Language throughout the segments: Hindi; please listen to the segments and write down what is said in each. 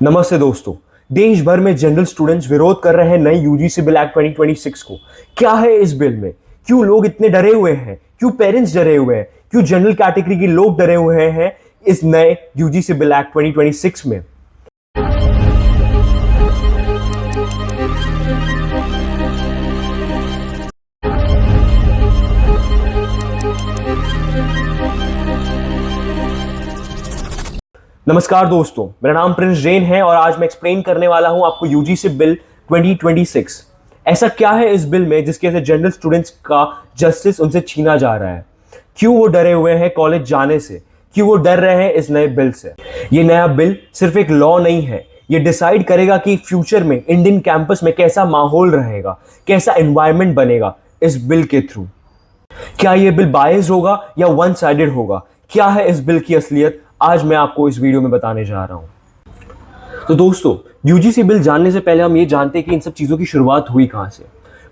नमस्ते दोस्तों। देश भर में जनरल स्टूडेंट्स विरोध कर रहे हैं नई यूजीसी बिल एक्ट 2026 को। क्या है इस बिल में? क्यों लोग इतने डरे हुए हैं? क्यों पेरेंट्स डरे हुए हैं? क्यों जनरल कैटेगरी के लोग डरे हुए हैं इस नए यूजीसी बिल एक्ट 2026 में? नमस्कार दोस्तों, मेरा नाम प्रिंस जैन है और आज मैं एक्सप्लेन करने वाला हूं आपको यूजीसी बिल 2026। ऐसा क्या है इस बिल में जिसके वजह से जनरल स्टूडेंट्स का जस्टिस उनसे छीना जा रहा है? क्यों वो डरे हुए हैं कॉलेज जाने से? क्यों वो डर रहे हैं इस नए बिल से? ये नया बिल सिर्फ एक लॉ नहीं है, ये डिसाइड करेगा कि फ्यूचर में इंडियन कैंपस में कैसा माहौल रहेगा, कैसा एनवायरनमेंट बनेगा इस बिल के थ्रू। क्या यह बिल बायस्ड होगा या वन साइडेड होगा? क्या है इस बिल की असलियत, आज मैं आपको इस वीडियो में बताने जा रहा हूं। तो दोस्तों, यूजीसी बिल जानने से पहले हम ये जानते हैं कि इन सब चीजों की शुरुआत हुई कहां से।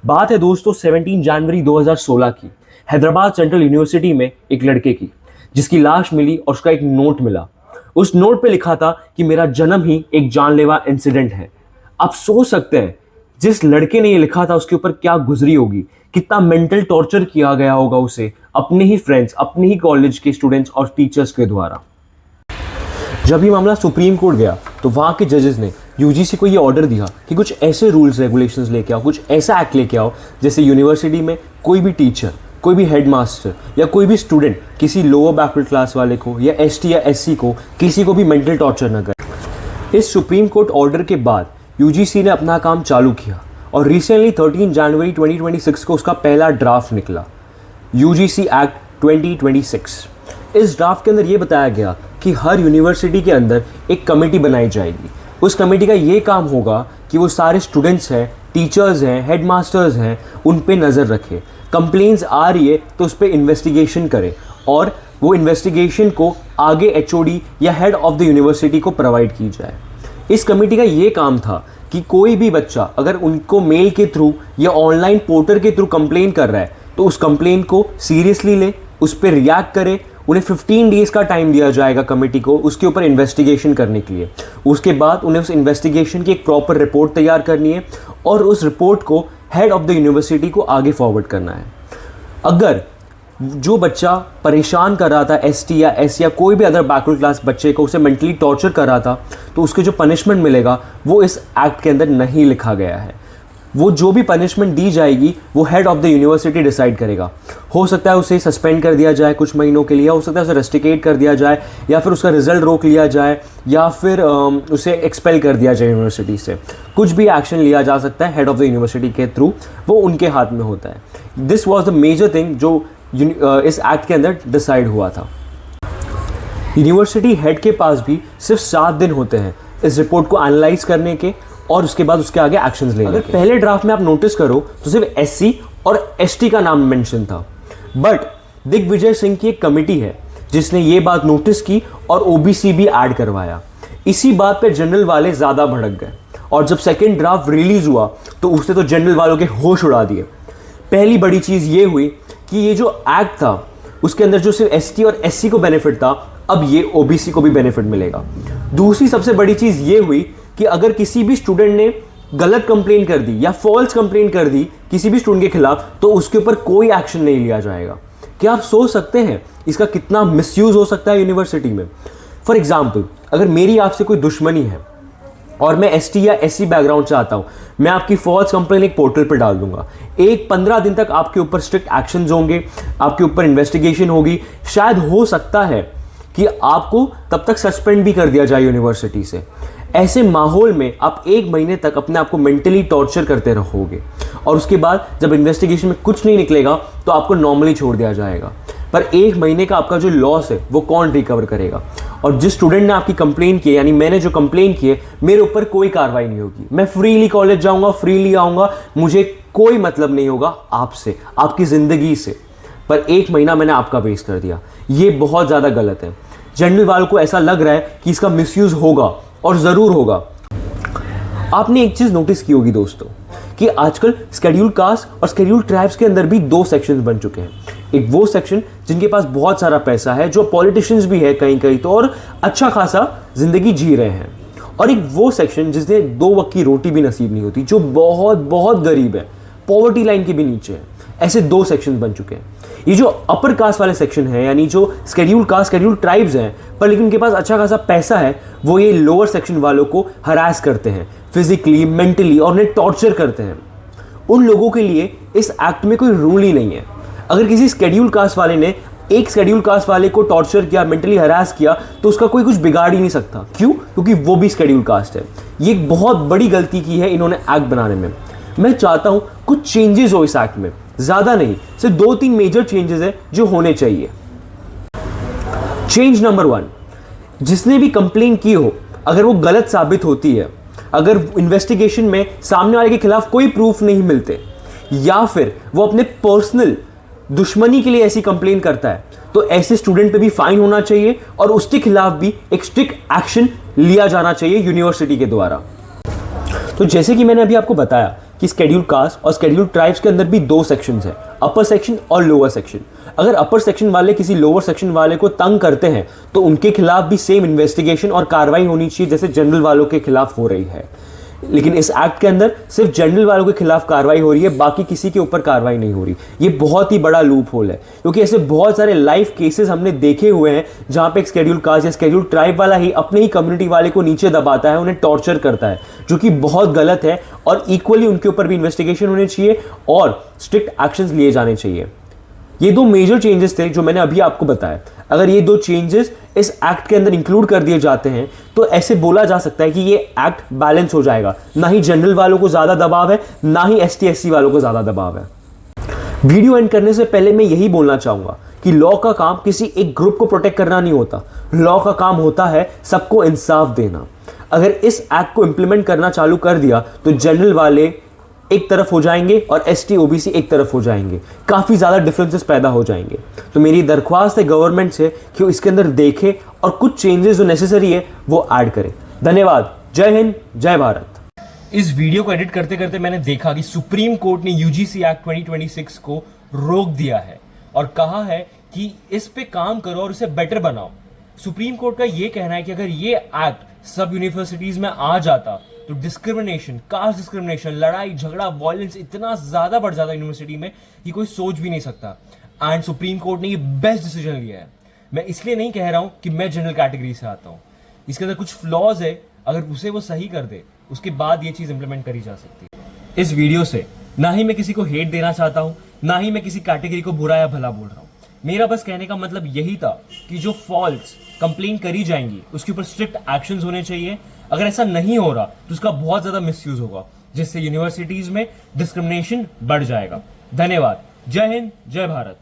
बात है दोस्तों 17 जनवरी 2016 की, हैदराबाद सेंट्रल यूनिवर्सिटी में एक लड़के की, जिसकी लाश मिली और उसका एक नोट मिला। उस नोट पे लिखा था कि मेरा जन्म ही एक जानलेवा इंसिडेंट है। आप सोच सकते हैं जिस लड़के ने ये लिखा था उसके ऊपर क्या गुजरी होगी, कितना मेंटल टॉर्चर किया गया होगा उसे अपने ही फ्रेंड्स, अपने ही कॉलेज के स्टूडेंट्स और टीचर्स के द्वारा। जब ये मामला सुप्रीम कोर्ट गया तो वहां के जजेस ने यूजीसी को ये ऑर्डर दिया कि कुछ ऐसे रूल्स रेगुलेशंस लेके आओ, कुछ ऐसा एक्ट लेके आओ जैसे यूनिवर्सिटी में कोई भी टीचर, कोई भी हेडमास्टर या कोई भी स्टूडेंट किसी लोअर बैकवर्ड क्लास वाले को या एसटी या एससी को किसी को भी मेंटल टॉर्चर न करे। इस सुप्रीम कोर्ट ऑर्डर के बाद यूजीसी ने अपना काम चालू किया और रिसेंटली 13 जनवरी 2026 को उसका पहला ड्राफ्ट निकला, यूजीसी एक्ट 2026। इस ड्राफ्ट के अंदर ये बताया गया कि हर यूनिवर्सिटी के अंदर एक कमेटी बनाई जाएगी। उस कमेटी का ये काम होगा कि वो सारे स्टूडेंट्स हैं, टीचर्स हैं, हेडमास्टर्स हैं, उन पे नज़र रखे। कंप्लेंट्स आ रही है तो उस पर इन्वेस्टिगेशन करे और वो इन्वेस्टिगेशन को आगे एचओडी या हेड ऑफ द यूनिवर्सिटी को प्रोवाइड की जाए। इस कमेटी का ये काम था कि कोई भी बच्चा अगर उनको मेल के थ्रू या ऑनलाइन पोर्टल के थ्रू कंप्लेन कर रहा है तो उस कंप्लेन को सीरियसली ले, उस पर रिएक्ट करे। उन्हें 15 डेज का टाइम दिया जाएगा कमेटी को उसके ऊपर इन्वेस्टिगेशन करने के लिए। उसके बाद उन्हें उस इन्वेस्टिगेशन की एक प्रॉपर रिपोर्ट तैयार करनी है और उस रिपोर्ट को हेड ऑफ द यूनिवर्सिटी को आगे फॉरवर्ड करना है। अगर जो बच्चा परेशान कर रहा था, एसटी या एस या कोई भी अदर बैकवर्ड क्लास बच्चे को उसे मेंटली टॉर्चर कर रहा था, तो उसके जो पनिशमेंट मिलेगा वो इस एक्ट के अंदर नहीं लिखा गया है। वो जो भी पनिशमेंट दी जाएगी वो head of the university decide करेगा। हो सकता है उसे सस्पेंड कर दिया जाए कुछ महीनों के लिए, हो सकता है उसे रेस्टिकेट कर दिया जाए, या फिर उसका रिजल्ट रोक लिया जाए, या फिर उसे एक्सपेल कर दिया जाए यूनिवर्सिटी से। कुछ भी एक्शन लिया जा सकता है हेड ऑफ द यूनिवर्सिटी के थ्रू, वो उनके हाथ में होता है। This was the major thing जो इस एक्ट के अंदर डिसाइड हुआ था। यूनिवर्सिटी हेड के पास भी सिर्फ 7 दिन होते हैं इस रिपोर्ट को एनालाइज करने के और उसके बाद उसके आगे एक्शंस लेने के। पहले ड्राफ्ट में आप नोटिस करो तो सिर्फ एससी और एसटी का नाम मेंशन था, बट दिग्विजय सिंह की एक कमेटी है जिसने ये बात नोटिस की और ओबीसी भी ऐड करवाया। इसी बात पे जनरल वाले ज्यादा भड़क गए और जब सेकेंड ड्राफ्ट रिलीज हुआ तो उसने तो जनरल वालों के होश उड़ा दिए। पहली बड़ी चीज ये हुई कि ये जो एक्ट था उसके अंदर जो सिर्फ एसटी और एससी को बेनिफिट था, अब ये ओबीसी को भी बेनिफिट मिलेगा। दूसरी सबसे बड़ी चीज ये हुई कि अगर किसी भी स्टूडेंट ने गलत कंप्लेन कर दी या फॉल्स कंप्लेन कर दी किसी भी स्टूडेंट के खिलाफ तो उसके ऊपर कोई एक्शन नहीं लिया जाएगा। क्या आप सोच सकते हैं इसका कितना मिसयूज हो सकता है यूनिवर्सिटी में? फॉर एग्जाम्पल, अगर मेरी आपसे कोई दुश्मनी है और मैं एसटी या एससी बैकग्राउंड से आता हूं, मैं आपकी फॉल्स कंप्लेन एक पोर्टल पर डाल दूंगा। 15 दिन तक आपके ऊपर स्ट्रिक्ट एक्शंस होंगे, आपके ऊपर इन्वेस्टिगेशन होगी, शायद हो सकता है कि आपको तब तक सस्पेंड भी कर दिया जाए यूनिवर्सिटी से। ऐसे माहौल में आप 1 महीने तक अपने आप को मेंटली टॉर्चर करते रहोगे और उसके बाद जब इन्वेस्टिगेशन में कुछ नहीं निकलेगा तो आपको नॉर्मली छोड़ दिया जाएगा। पर 1 महीने का आपका जो लॉस है वो कौन रिकवर करेगा? और जिस स्टूडेंट ने आपकी कंप्लेन की, यानी मैंने जो कंप्लेन की है, मेरे ऊपर कोई कार्रवाई नहीं होगी। मैं फ्रीली कॉलेज जाऊंगा, फ्रीली आऊंगा, मुझे कोई मतलब नहीं होगा आपसे, आपकी जिंदगी से। पर 1 महीना मैंने आपका वेस्ट कर दिया। ये बहुत ज्यादा गलत है। जनरल वालों को ऐसा लग रहा है कि इसका मिसयूज होगा और जरूर होगा। आपने एक चीज नोटिस की होगी दोस्तों कि आजकल शेड्यूल कास्ट और शेड्यूल ट्राइब्स के अंदर भी 2 सेक्शंस बन चुके हैं। एक वो सेक्शन जिनके पास बहुत सारा पैसा है, जो पॉलिटिशियंस भी है कहीं कहीं तो, और अच्छा खासा जिंदगी जी रहे हैं, और एक वो सेक्शन जिसने 2 वक्त की रोटी भी नसीब नहीं होती, जो बहुत बहुत गरीब है, पॉवर्टी लाइन के भी नीचे है। ऐसे 2 सेक्शन बन चुके हैं। ये जो अपर कास्ट वाले सेक्शन है, यानी जो शेड्यूल्ड कास्ट, शेड्यूल्ड ट्राइब्स हैं, पर लेकिन उनके पास अच्छा खासा पैसा है, वो ये लोअर सेक्शन वालों को हरास करते हैं फिजिकली, मेंटली, और उन्हें टॉर्चर करते हैं। उन लोगों के लिए इस एक्ट में कोई रूल ही नहीं है। अगर किसी शेड्यूल्ड कास्ट वाले ने एक शेड्यूल कास्ट वाले को टॉर्चर किया, मेंटली हरास किया, तो उसका कोई कुछ बिगाड़ ही नहीं सकता। क्यों? क्योंकि वो भी शेड्यूल कास्ट है। ये एक बहुत बड़ी गलती की है इन्होंने एक्ट बनाने में। मैं चाहता हूं कुछ चेंजेस हो इस एक्ट में, ज्यादा नहीं, सिर्फ 2-3 मेजर चेंजेस है जो होने चाहिए। चेंज नंबर 1, जिसने भी कंप्लेन की हो, अगर वो गलत साबित होती है, अगर इन्वेस्टिगेशन में सामने वाले के खिलाफ कोई प्रूफ नहीं मिलते, या फिर वो अपने पर्सनल दुश्मनी के लिए ऐसी कंप्लेन करता है, तो ऐसे स्टूडेंट पे भी फाइन होना चाहिए और उसके खिलाफ भी एक स्ट्रिक्ट एक्शन लिया जाना चाहिए यूनिवर्सिटी के द्वारा। तो जैसे कि मैंने अभी आपको बताया कि शेड्यूल कास्ट और शेड्यूल ट्राइब्स के अंदर भी 2 सेक्शंस हैं, अपर सेक्शन और लोअर सेक्शन। अगर अपर सेक्शन वाले किसी लोअर सेक्शन वाले को तंग करते हैं, तो उनके खिलाफ भी सेम इन्वेस्टिगेशन और कार्रवाई होनी चाहिए जैसे जनरल वालों के खिलाफ हो रही है। लेकिन इस एक्ट के अंदर सिर्फ जनरल वालों के खिलाफ कार्रवाई हो रही है, बाकी किसी के ऊपर कार्रवाई नहीं हो रही। ये बहुत ही बड़ा लूप होल है, क्योंकि ऐसे बहुत सारे लाइव केसेस हमने देखे हुए हैं जहां पे एक शेड्यूल कास्ट या शेड्यूल ट्राइब वाला ही अपने ही कम्युनिटी वाले को नीचे दबाता है, उन्हें टॉर्चर करता है, जो कि बहुत गलत है। और इक्वली उनके ऊपर भी इन्वेस्टिगेशन होनी चाहिए और स्ट्रिक्ट एक्शंस लिए जाने चाहिए। ये 2 मेजर चेंजेस थे जो मैंने अभी आपको बताया। अगर ये 2 चेंजेस इस एक्ट के अंदर इंक्लूड कर दिए जाते हैं, तो ऐसे बोला जा सकता है कि ये एक्ट बैलेंस हो जाएगा। ना ही जनरल वालों को ज्यादा दबाव है, ना ही ST/SC वालों को ज्यादा दबाव है। वीडियो एंड करने से पहले मैं यही बोलना चाहूंगा कि लॉ का काम किसी एक ग्रुप को प्रोटेक्ट करना नहीं होता। लॉ का काम होता है सबको इंसाफ देना। अगर इस एक्ट को इंप्लीमेंट करना चालू कर दिया, तो जनरल वाले एक तरफ हो जाएंगे और ST OBC एक तरफ हो जाएंगे, काफी ज्यादा डिफरेंसेस पैदा हो जाएंगे। तो मेरी दरख्वास्त है गवर्नमेंट से कि वो इसके अंदर देखे और कुछ चेंजेस जो नेसेसरी है वो ऐड करे। धन्यवाद। जय हिंद, जय भारत। इस वीडियो को एडिट करते करते मैंने देखा कि सुप्रीम कोर्ट ने UGC एक्ट 2026 को रोक दिया है और कहा है कि इस पे काम करो और इसे बेटर बनाओ। सुप्रीम कोर्ट का यह कहना है कि अगर ये एक्ट सब यूनिवर्सिटीज में आ जाता, तो डिस्क्रिमिनेशन, कास्ट डिस्क्रिमिनेशन, लड़ाई झगड़ा, वायलेंस इतना ज्यादा बढ़ जाता यूनिवर्सिटी में कि कोई सोच भी नहीं सकता। एंड सुप्रीम कोर्ट ने ये बेस्ट डिसीजन लिया है। मैं इसलिए नहीं कह रहा हूं कि मैं जनरल कैटेगरी से आता हूं, इसके अंदर कुछ फ्लॉज है, अगर उसे वो सही कर दे उसके बाद ये चीज इंप्लीमेंट करी जा सकती है। इस वीडियो से ना ही मैं किसी को हेट देना चाहता हूं, ना ही मैं किसी कैटेगरी को बुरा या भला बोल रहा हूं। मेरा बस कहने का मतलब यही था कि जो फॉल्स कंप्लेन करी जाएंगी उसके ऊपर स्ट्रिक्ट एक्शंस होने चाहिए। अगर ऐसा नहीं हो रहा तो उसका बहुत ज्यादा मिसयूज होगा, जिससे यूनिवर्सिटीज में डिस्क्रिमिनेशन बढ़ जाएगा। धन्यवाद। जय हिंद, जय भारत।